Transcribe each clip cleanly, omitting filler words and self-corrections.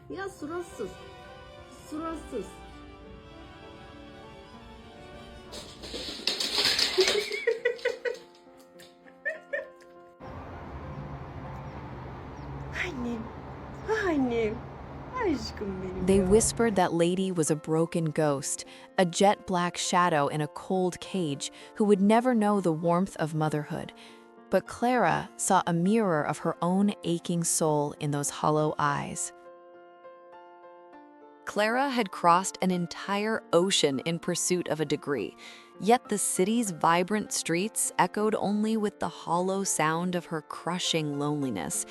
Ya suratsız. Suratsız. Annem. Annem. Aşkım benim They ya. whispered that Lady was a broken ghost, a jet black shadow in a cold cage who would never know the warmth of motherhood. But Clara saw a mirror of her own aching soul in those hollow eyes. Clara had crossed an entire ocean in pursuit of a degree, yet the city's vibrant streets echoed only with the hollow sound of her crushing loneliness.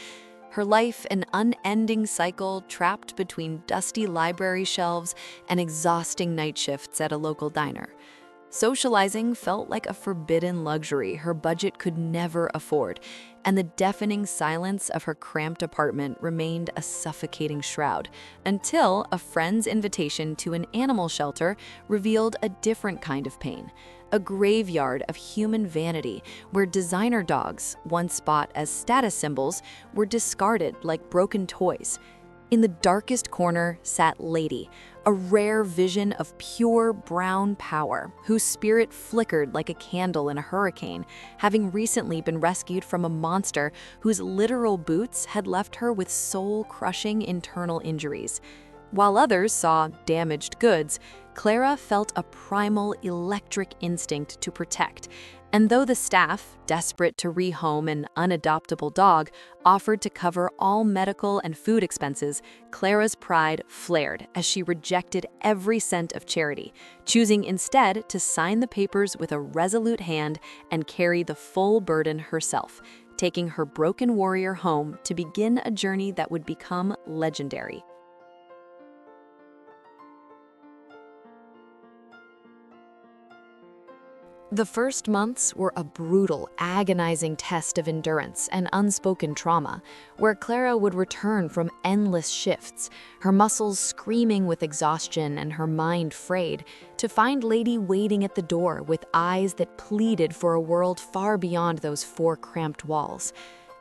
Her life an unending cycle trapped between dusty library shelves and exhausting night shifts at a local diner. Socializing felt like a forbidden luxury her budget could never afford, and the deafening silence of her cramped apartment remained a suffocating shroud, until a friend's invitation to an animal shelter revealed a different kind of pain. A graveyard of human vanity where designer dogs, once bought as status symbols, were discarded like broken toys. In the darkest corner sat Lady, a rare vision of pure brown power, whose spirit flickered like a candle in a hurricane, having recently been rescued from a monster whose literal boots had left her with soul-crushing internal injuries. While others saw damaged goods, Clara felt a primal electric instinct to protect, and though the staff, desperate to rehome an unadoptable dog, offered to cover all medical and food expenses, Clara's pride flared as she rejected every cent of charity, choosing instead to sign the papers with a resolute hand and carry the full burden herself, taking her broken warrior home to begin a journey that would become legendary. The first months were a brutal, agonizing test of endurance and unspoken trauma, where Clara would return from endless shifts, her muscles screaming with exhaustion and her mind frayed, to find Lady waiting at the door with eyes that pleaded for a world far beyond those four cramped walls.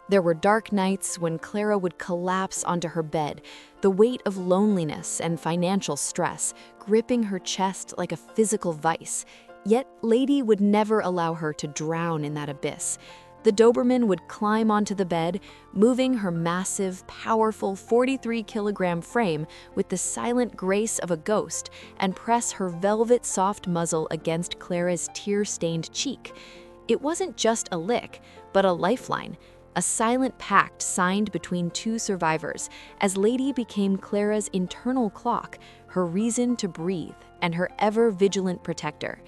There were dark nights when Clara would collapse onto her bed, the weight of loneliness and financial stress gripping her chest like a physical vice. Yet Lady would never allow her to drown in that abyss. The Doberman would climb onto the bed, moving her massive, powerful 43-kilogram frame with the silent grace of a ghost, and press her velvet-soft muzzle against Clara's tear-stained cheek. It wasn't just a lick, but a lifeline, a silent pact signed between two survivors, as Lady became Clara's internal clock, her reason to breathe, and her ever-vigilant protector.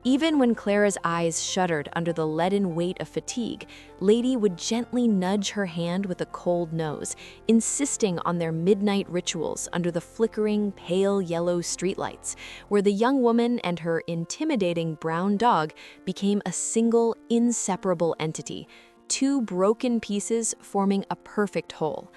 Even when Clara's eyes shuddered under the leaden weight of fatigue, Lady would gently nudge her hand with a cold nose, insisting on their midnight rituals under the flickering, pale yellow streetlights, where the young woman and her intimidating brown dog became a single, inseparable entity, two broken pieces forming a perfect whole.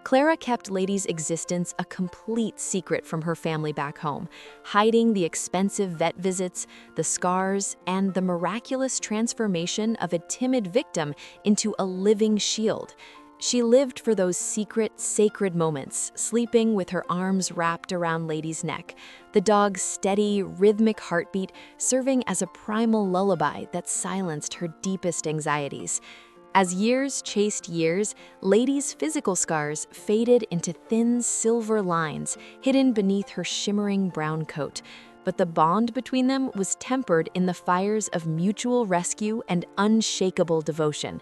Clara kept Lady's existence a complete secret from her family back home, hiding the expensive vet visits, the scars, and the miraculous transformation of a timid victim into a living shield. She lived for those secret, sacred moments, sleeping with her arms wrapped around Lady's neck, the dog's steady, rhythmic heartbeat serving as a primal lullaby that silenced her deepest anxieties. As years chased years, Lady's physical scars faded into thin silver lines hidden beneath her shimmering brown coat, but the bond between them was tempered in the fires of mutual rescue and unshakable devotion.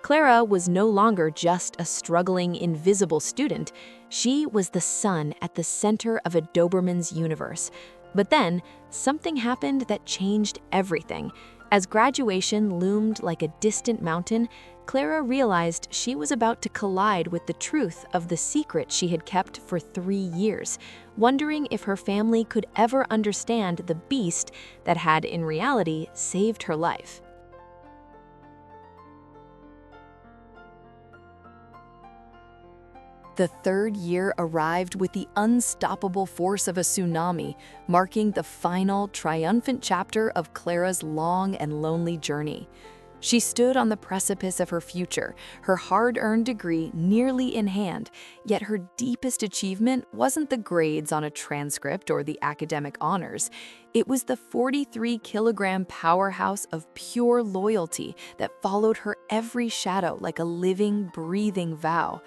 Clara was no longer just a struggling, invisible student. She was the sun at the center of a Doberman's universe. But then, something happened that changed everything. As graduation loomed like a distant mountain, Clara realized she was about to collide with the truth of the secret she had kept for 3 years, wondering if her family could ever understand the beast that had, in reality, saved her life. The third year arrived with the unstoppable force of a tsunami, marking the final, triumphant chapter of Clara's long and lonely journey. She stood on the precipice of her future, her hard-earned degree nearly in hand, yet her deepest achievement wasn't the grades on a transcript or the academic honors. It was the 43-kilogram powerhouse of pure loyalty that followed her every shadow like a living, breathing vow.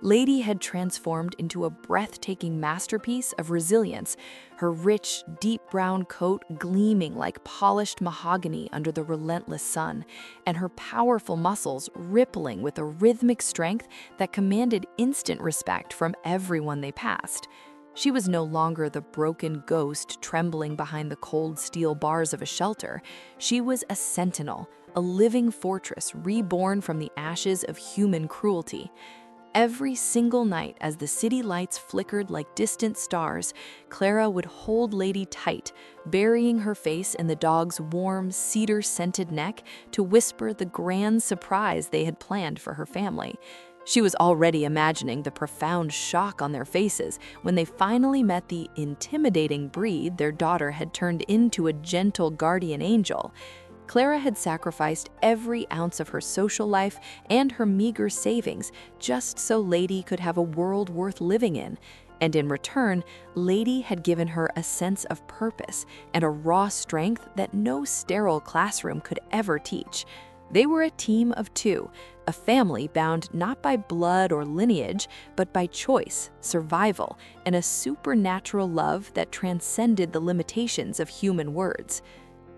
Lady had transformed into a breathtaking masterpiece of resilience, her rich, deep brown coat gleaming like polished mahogany under the relentless sun, and her powerful muscles rippling with a rhythmic strength that commanded instant respect from everyone they passed. She was no longer the broken ghost trembling behind the cold steel bars of a shelter. She was a sentinel, a living fortress reborn from the ashes of human cruelty. Every single night, as the city lights flickered like distant stars, Clara would hold Lady tight, burying her face in the dog's warm, cedar-scented neck to whisper the grand surprise they had planned for her family. She was already imagining the profound shock on their faces when they finally met the intimidating breed their daughter had turned into a gentle guardian angel. Clara had sacrificed every ounce of her social life and her meager savings just so Lady could have a world worth living in. And in return, Lady had given her a sense of purpose and a raw strength that no sterile classroom could ever teach. They were a team of two, a family bound not by blood or lineage, but by choice, survival, and a supernatural love that transcended the limitations of human words.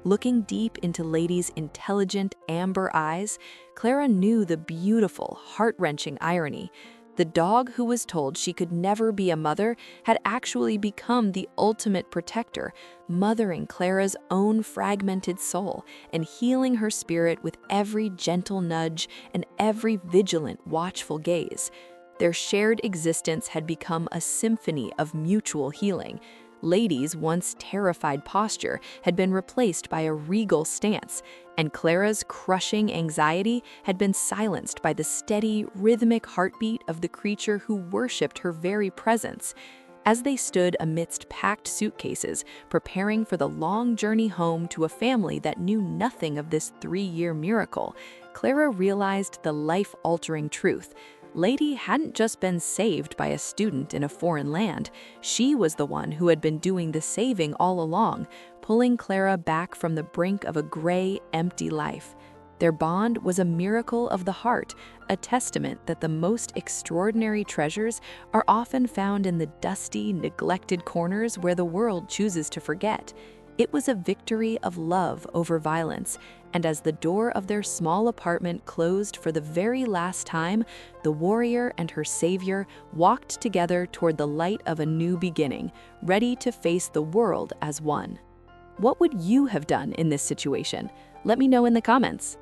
Looking deep into Lady's intelligent amber eyes, Clara knew the beautiful, heart-wrenching irony. The dog who was told she could never be a mother had actually become the ultimate protector, mothering Clara's own fragmented soul and healing her spirit with every gentle nudge and every vigilant, watchful gaze. Their shared existence had become a symphony of mutual healing. Lady's once terrified posture had been replaced by a regal stance, and Clara's crushing anxiety had been silenced by the steady, rhythmic heartbeat of the creature who worshipped her very presence. As they stood amidst packed suitcases, preparing for the long journey home to a family that knew nothing of this 3-year miracle, Clara realized the life-altering truth. Lady hadn't just been saved by a student in a foreign land. She was the one who had been doing the saving all along, pulling Clara back from the brink of a gray, empty life. Their bond was a miracle of the heart, a testament that the most extraordinary treasures are often found in the dusty, neglected corners where the world chooses to forget. It was a victory of love over violence, and as the door of their small apartment closed for the very last time, the warrior and her savior walked together toward the light of a new beginning, ready to face the world as one. What would you have done in this situation? Let me know in the comments.